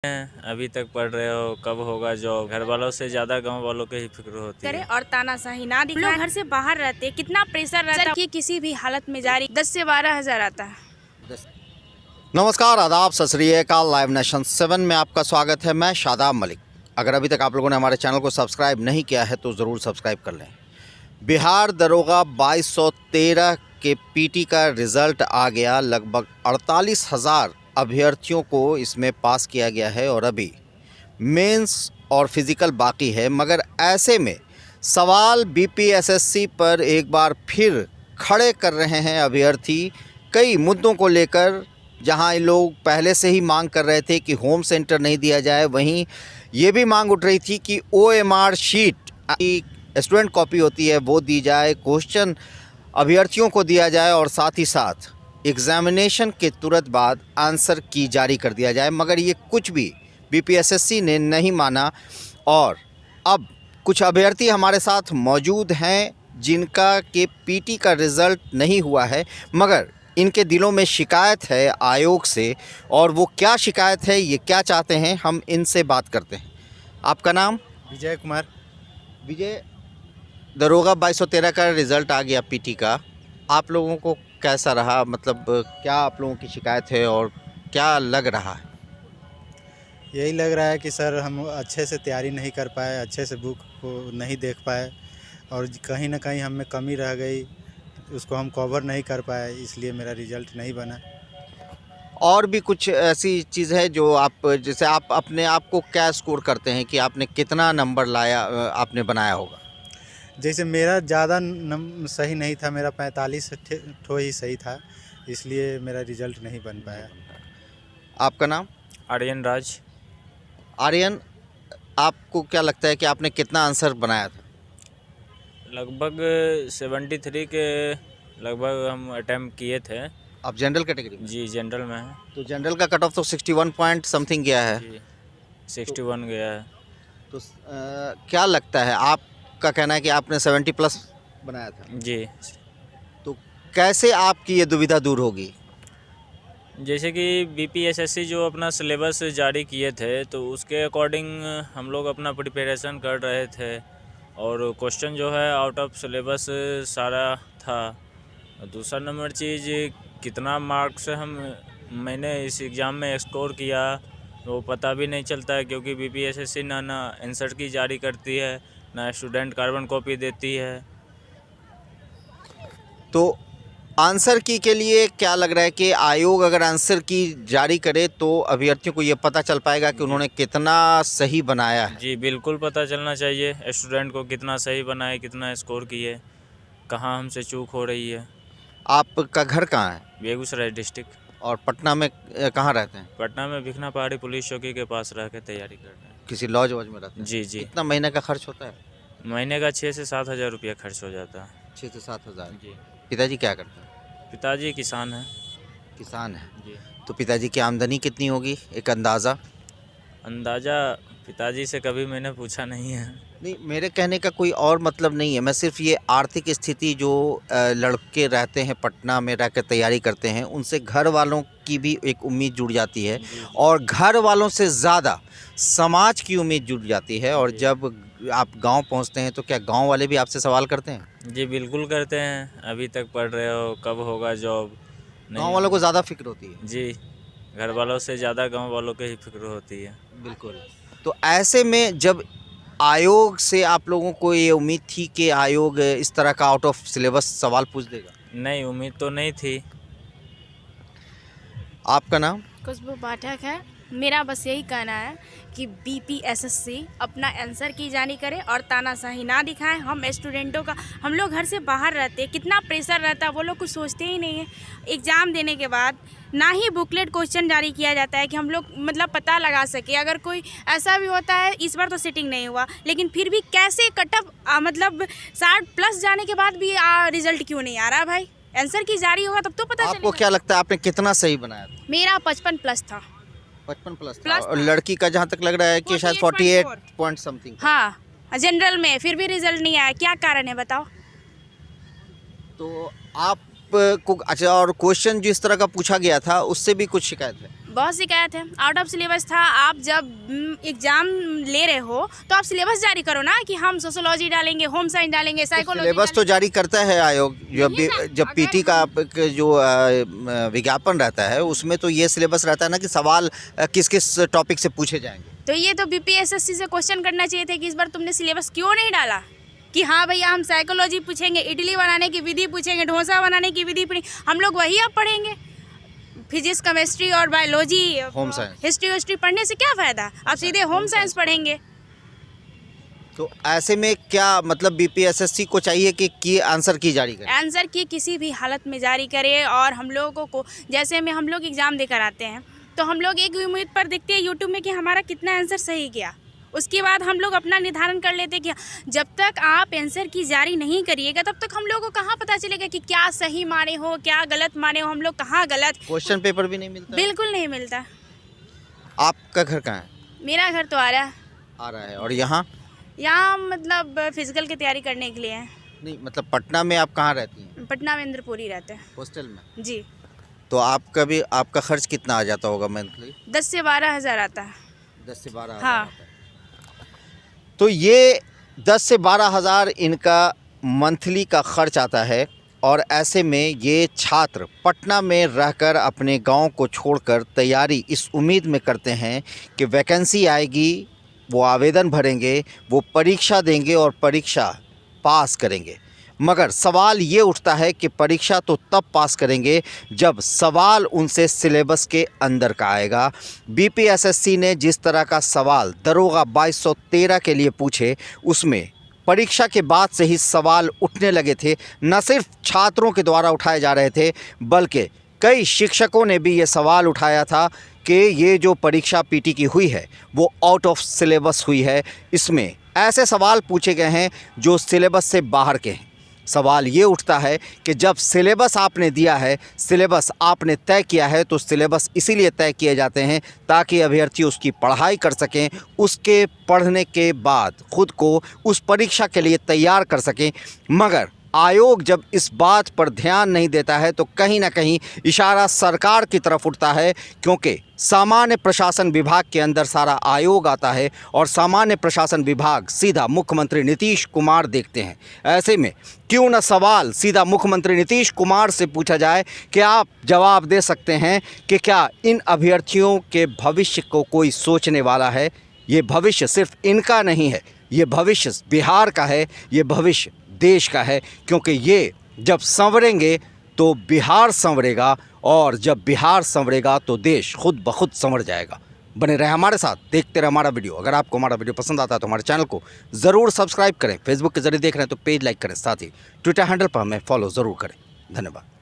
अभी तक पढ़ रहे हो, कब होगा जॉब? घर वालों से ज्यादा गांव वालों के ही फिक्र होती है। और तानाशाही ना दिखाएं। लोग घर से बाहर रहते, कितना प्रेशर रहता है कि किसी भी हालत में जारी 10 से 12 हज़ार आता है। नमस्कार, आदाब, सत श्री अकाल। लाइव नेशन 7 में आपका स्वागत है। मैं शादाब मलिक। अगर अभी तक आप लोगों ने हमारे चैनल को सब्सक्राइब नहीं किया है तो ज़रूर सब्सक्राइब कर लें। बिहार दरोगा 2213 के पीटी का रिज़ल्ट आ गया। लगभग 48,000 अभ्यर्थियों को इसमें पास किया गया है और अभी मेंस और फिज़िकल बाकी है। मगर ऐसे में सवाल बीपीएसएससी पर एक बार फिर खड़े कर रहे हैं अभ्यर्थी, कई मुद्दों को लेकर। जहां लोग पहले से ही मांग कर रहे थे कि होम सेंटर नहीं दिया जाए, वहीं ये भी मांग उठ रही थी कि ओएमआर शीट, स्टूडेंट कॉपी होती है, वो दी जाए, क्वेश्चन अभ्यर्थियों को दिया जाए और साथ ही साथ एग्ज़ामिनेशन के तुरंत बाद आंसर की जारी कर दिया जाए। मगर ये कुछ भी बीपीएसएससी ने नहीं माना। और अब कुछ अभ्यर्थी हमारे साथ मौजूद हैं जिनका के पीटी का रिज़ल्ट नहीं हुआ है, मगर इनके दिलों में शिकायत है आयोग से। और वो क्या शिकायत है, ये क्या चाहते हैं, हम इनसे बात करते हैं। आपका नाम? विजय कुमार। विजय, दरोगा 2213 का रिज़ल्ट आ गया पीटी का, आप लोगों को कैसा रहा? मतलब क्या आप लोगों की शिकायत है और क्या लग रहा है? यही लग रहा है कि सर हम अच्छे से तैयारी नहीं कर पाए, अच्छे से बुक को नहीं देख पाए और कहीं ना कहीं हम में कमी रह गई, उसको हम कवर नहीं कर पाए, इसलिए मेरा रिज़ल्ट नहीं बना। और भी कुछ ऐसी चीज़ है जो आप, जैसे आप अपने आप को क्या स्कोर करते हैं कि आपने कितना नंबर लाया, आपने बनाया होगा? जैसे मेरा ज़्यादा सही नहीं था, मेरा 45 ठो ही सही था, इसलिए मेरा रिज़ल्ट नहीं बन पाया। आपका नाम? आर्यन राज। आर्यन, आपको क्या लगता है कि आपने कितना आंसर बनाया था? लगभग 73 के लगभग हम अटेम्प्ट किए थे। आप जनरल कैटेगरी में? जी, जनरल में है। तो जनरल का कट ऑफ तो 61 पॉइंट समथिंग गया है। जी, 61 गया है। तो क्या लगता है, आपका कहना है कि आपने 70 प्लस बनाया था? जी, तो कैसे आपकी ये दुविधा दूर होगी? जैसे कि बीपीएसएससी जो अपना सिलेबस जारी किए थे तो उसके अकॉर्डिंग हम लोग अपना प्रिपरेशन कर रहे थे और क्वेश्चन जो है आउट ऑफ सिलेबस सारा था। दूसरा नंबर चीज़, कितना मार्क्स मैंने इस एग्ज़ाम में स्कोर किया वो पता भी नहीं चलता है, क्योंकि बीपीएसएससी ना आंसर की जारी करती है, ना स्टूडेंट कार्बन कॉपी देती है। तो आंसर की के लिए क्या लग रहा है कि आयोग अगर आंसर की जारी करे तो अभ्यर्थियों को ये पता चल पाएगा कि उन्होंने कितना सही बनाया है? जी, बिल्कुल पता चलना चाहिए स्टूडेंट को, कितना सही बनाए, कितना स्कोर किए, कहाँ हमसे चूक हो रही है। आपका घर कहाँ है? बेगूसराय डिस्ट्रिक्ट। और पटना में कहाँ रहते हैं? पटना में भिखना पहाड़ी पुलिस चौकी के पास रह के तैयारी कर रहे हैं। किसी लॉज वॉज में रहते हैं? जी जी। कितना महीने का खर्च होता है? महीने का 6 से 7 हज़ार रुपया खर्च हो जाता है। 6 से 7 हज़ार। जी। पिताजी क्या करते हैं? पिताजी किसान हैं। किसान है। जी। तो पिताजी की आमदनी कितनी होगी, एक अंदाज़ा? अंदाज़ा पिताजी से कभी मैंने पूछा नहीं है। नहीं, मेरे कहने का कोई और मतलब नहीं है। मैं सिर्फ ये आर्थिक स्थिति जो लड़के रहते हैं पटना में रह कर तैयारी करते हैं, उनसे घर वालों की भी एक उम्मीद जुड़ जाती है और घर वालों से ज़्यादा समाज की उम्मीद जुड़ जाती है। और जब आप गांव पहुंचते हैं तो क्या गांव वाले भी आपसे सवाल करते हैं? जी, बिल्कुल करते हैं। अभी तक पढ़ रहे हो, कब होगा जॉब? गांव वालों को ज़्यादा फिक्र होती है? जी, घर वालों से ज़्यादा गांव वालों के ही फिक्र होती है। बिल्कुल। तो ऐसे में जब आयोग से आप लोगों को ये उम्मीद थी कि आयोग इस तरह का आउट ऑफ सिलेबस सवाल पूछ देगा? नहीं, उम्मीद तो नहीं थी। आपका नाम? खुशबू पाठक है। मेरा बस यही कहना है कि बीपीएसएससी अपना आंसर की जारी करे और तानाशाही ना दिखाएं। हम स्टूडेंटों का, हम लोग घर से बाहर रहते, कितना प्रेशर रहता है, वो लोग कुछ सोचते ही नहीं है। एग्ज़ाम देने के बाद ना ही बुकलेट क्वेश्चन जारी किया जाता है कि हम लोग मतलब पता लगा सके। अगर कोई ऐसा भी होता है, इस बार तो सिटिंग नहीं हुआ, लेकिन फिर भी कैसे कटअप मतलब 60 प्लस जाने के बाद भी रिजल्ट क्यों नहीं आ रहा भाई? आंसर की जारी होगा तब तो पता चलेगा। आपको क्या लगता है आपने कितना सही बनाया था? मेरा 55 प्लस था। 55 प्लस था। प्लस और था। लड़की का जहाँ तक लग रहा है कि शायद 48 पॉइंट समथिंग। हाँ, जनरल में फिर भी रिजल्ट नहीं आया, क्या कारण है बताओ? तो आप को अच्छा, और क्वेश्चन जिस तरह का पूछा गया था उससे भी कुछ शिकायत है? बहुत शिकायत है, आउट ऑफ सिलेबस था। आप जब एग्जाम ले रहे हो तो आप सिलेबस जारी करो ना कि हम सोशोलॉजी डालेंगे, होम साइंस डालेंगे, साइकोलॉजी सिलेबस तो जारी करता है आयोग। जब पीटी का जो विज्ञापन रहता है उसमें तो ये सिलेबस रहता है ना कि सवाल किस किस टॉपिक से पूछे जाएंगे। तो ये तो बीपीएसएससी से क्वेश्चन करना चाहिए थे कि इस बार तुमने सिलेबस क्यों नहीं डाला कि हाँ भैया हम साइकोलॉजी पूछेंगे, इडली बनाने की विधि पूछेंगे, डोसा बनाने की विधि हम लोग वही अब पढ़ेंगे। फिजिक्स, केमिस्ट्री और बायोलॉजी, होम साइंस, हिस्ट्री पढ़ने से क्या फ़ायदा, आप सीधे होम साइंस पढ़ेंगे। तो ऐसे में क्या मतलब बीपीएसएससी को चाहिए कि आंसर की जारी करे, आंसर की किसी भी हालत में जारी करे। और हम लोगों को जैसे में हम लोग एग्ज़ाम देकर आते हैं तो हम लोग एक उम्मीद पर देखते हैं यूट्यूब में कि हमारा कितना आंसर सही गया, उसके बाद हम लोग अपना निर्धारण कर लेते हैं कि जब तक आप आंसर की जारी नहीं करिएगा तब तक हम लोगों को कहाँ पता चलेगा कि क्या सही माने हो, क्या गलत माने हो, हम लोग कहाँ गलत। क्वेश्चन पेपर भी नहीं मिलता? बिल्कुल नहीं मिलता। आपका घर कहाँ है? मेरा घर तो आ रहा है। और यहाँ मतलब फिजिकल की तैयारी करने के लिए है। नहीं, मतलब पटना में आप कहाँ रहती हैं? पटना में इंद्रपुरी रहते हैं, हॉस्टल में जी। तो आपका खर्च कितना आ जाता होगा मंथली? 10 से 12 हज़ार आता है। 10 से 12 हाँ। हज़ार। तो ये 10 से 12 हज़ार इनका मंथली का खर्च आता है। और ऐसे में ये छात्र पटना में रहकर अपने गांव को छोड़कर तैयारी इस उम्मीद में करते हैं कि वैकेंसी आएगी, वो आवेदन भरेंगे, वो परीक्षा देंगे और परीक्षा पास करेंगे। मगर सवाल ये उठता है कि परीक्षा तो तब पास करेंगे जब सवाल उनसे सिलेबस के अंदर का आएगा। बीपीएसएससी ने जिस तरह का सवाल दरोगा 2213 के लिए पूछे उसमें परीक्षा के बाद से ही सवाल उठने लगे थे। न सिर्फ छात्रों के द्वारा उठाए जा रहे थे बल्कि कई शिक्षकों ने भी ये सवाल उठाया था कि ये जो परीक्षा पीटी की हुई है वो आउट ऑफ सिलेबस हुई है। इसमें ऐसे सवाल पूछे गए हैं जो सिलेबस से बाहर के हैं। सवाल ये उठता है कि जब सिलेबस आपने दिया है, सिलेबस आपने तय किया है, तो सिलेबस इसीलिए तय किए जाते हैं ताकि अभ्यर्थी उसकी पढ़ाई कर सकें, उसके पढ़ने के बाद खुद को उस परीक्षा के लिए तैयार कर सकें। मगर आयोग जब इस बात पर ध्यान नहीं देता है तो कहीं ना कहीं इशारा सरकार की तरफ उठता है, क्योंकि सामान्य प्रशासन विभाग के अंदर सारा आयोग आता है और सामान्य प्रशासन विभाग सीधा मुख्यमंत्री नीतीश कुमार देखते हैं। ऐसे में क्यों न सवाल सीधा मुख्यमंत्री नीतीश कुमार से पूछा जाए कि आप जवाब दे सकते हैं कि क्या इन अभ्यर्थियों के भविष्य को कोई सोचने वाला है। ये भविष्य सिर्फ इनका नहीं है, ये भविष्य बिहार का है, ये भविष्य देश का है, क्योंकि ये जब संवरेंगे तो बिहार संवरेगा और जब बिहार संवरेगा तो देश खुद ब खुद संवर जाएगा। बने रहे हमारे साथ, देखते रहे हमारा वीडियो। अगर आपको हमारा वीडियो पसंद आता है तो हमारे चैनल को ज़रूर सब्सक्राइब करें। फेसबुक के जरिए देख रहे हैं तो पेज लाइक करें, साथ ही ट्विटर हैंडल पर हमें फॉलो ज़रूर करें। धन्यवाद।